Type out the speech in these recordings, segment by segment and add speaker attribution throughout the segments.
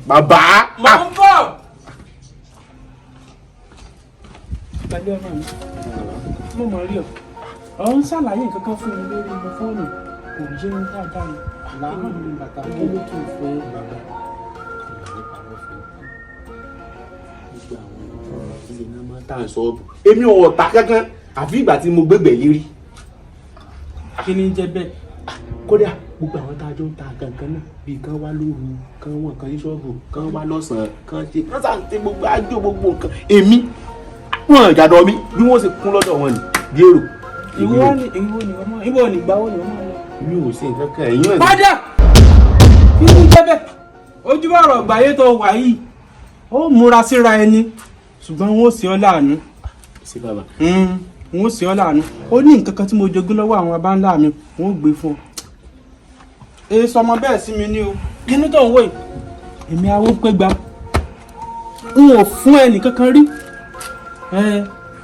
Speaker 1: bàbá.
Speaker 2: Mo ń bọ̀. Pẹ̀lú ọmọ mi, mo mọ̀ rí ọ. Ọ̀ ń ṣàlàyé nǹkan kan fún mi lórí mo fóònù. Kò yé mi dáadáa ni. Àlàáfíà ni bàtà kí ló tún fún bàbá.
Speaker 1: Èmi ò ta kankan àfi ìgbà tí mo gbégbé yìí rí.
Speaker 2: Kí ni jẹ́ bẹ́ẹ̀?
Speaker 1: Kódà gbogbo àwọn tá a jọ ń ta kankan náà bíi kan wá lóru kan wọn kan ní ṣọ́ọ̀bù kan wá lọ́sàn-án kan ṣe kan sáà ṣe gbogbo àjò gbogbo nǹkan èmi wọn jàdọ̀ mi bí wọ́n ṣe kún lọ́dọ̀ wọn ni bí èrò.
Speaker 2: Ìwọ ni ìgbà wo ni wọ́n máa lọ?
Speaker 1: Mi ò ṣe nǹkan kan ẹ̀yìn ẹ̀.
Speaker 2: Padà! Kí ni jẹ́ bẹ́ẹ̀? Ojúbọ ọ̀rọ̀ gbàyé tó wà yìí ó múra síra ẹni ṣùgbọ́n wọ́n ó ṣe ọ́ láàánú.
Speaker 1: Sí bàbá.
Speaker 2: Wọ́n ó ṣe ọ́ láàánú. Ó ní nǹkan kan tí mo jogún lọ́wọ́ àwọn bàbá ńlá mi wọ́n ó gbé fún ọ. Èyí sọmọ bẹ́ẹ̀ sí mi ní o. Kí ni tó ń wò yìí? Èmi awó pé gba. N ò fún ẹnì kankan rí.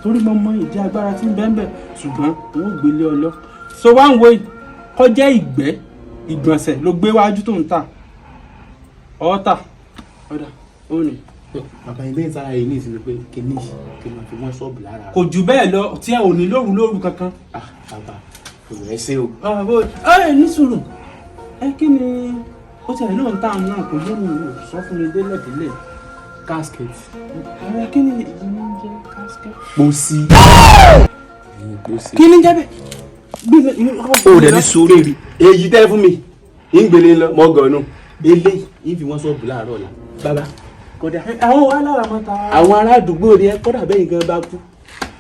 Speaker 2: Torí mo mọ ìdí agbára tí ń bẹ ń bẹ ṣùgbọ́n wọ́n ó gbélé ọ lọ. So wá ń wò yìí kọjá ìgbọ̀nsẹ̀ ló gbé wájú tó ń tà. Ọ̀tà ọ̀dà ó ní.
Speaker 1: Bàbá ilé ìtara yìí ní ìsinmi pé kí n máa fi wọ́n ṣọ́ọ̀bù lára.
Speaker 2: Kò jù bẹ́ẹ̀ lọ tí ẹ ò ní lóru kankan.
Speaker 1: Bàbá kò rẹ̀ ṣe o.
Speaker 2: Ní sùúrù kí ni ó ti ẹ̀ náà ń tà náà kò yé mi ò sọ fún mi délẹ̀délẹ̀.
Speaker 1: Casket.
Speaker 2: Kí ni ìdílé ń jẹ́ casket?
Speaker 1: Pósí.
Speaker 2: Kí ni jẹ́ bẹ́ẹ̀?
Speaker 1: O rẹ̀ ní sórí èyí tẹ́ fún mi ń gbélé lọ mọ́gànnù eléyìí ń fi wọ́n ṣọ́ọ̀bù láàárọ̀ ọ̀la. Bàbá kódà
Speaker 2: àwọn wà lára máa ta.
Speaker 1: Àwọn ará àdúgbò rẹ kódà bẹ́yìn gan bá kú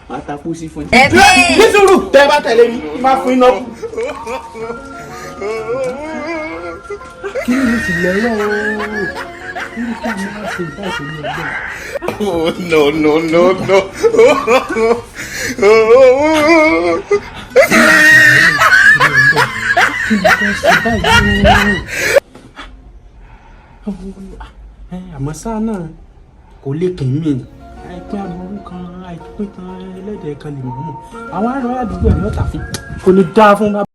Speaker 1: máa ta kú sí fún yín.
Speaker 2: Nítorí
Speaker 1: tẹ́ bá tẹ̀lé mi máa fún iná kú.
Speaker 2: Kí ni mo sì lọ́wọ́ kí ni ká máa ṣe báyìí ní ọjọ́?
Speaker 3: Oh no.
Speaker 2: Àmọ́ sáà náà kò lè kàn mí àìpín aburú kan àìpín kan ẹlẹ́dẹ̀ẹ́ kan lè mọ̀ mọ́ àwọn ará àdúgbò ẹ̀ lọ́ta fún kò ní dáa fún bàbá.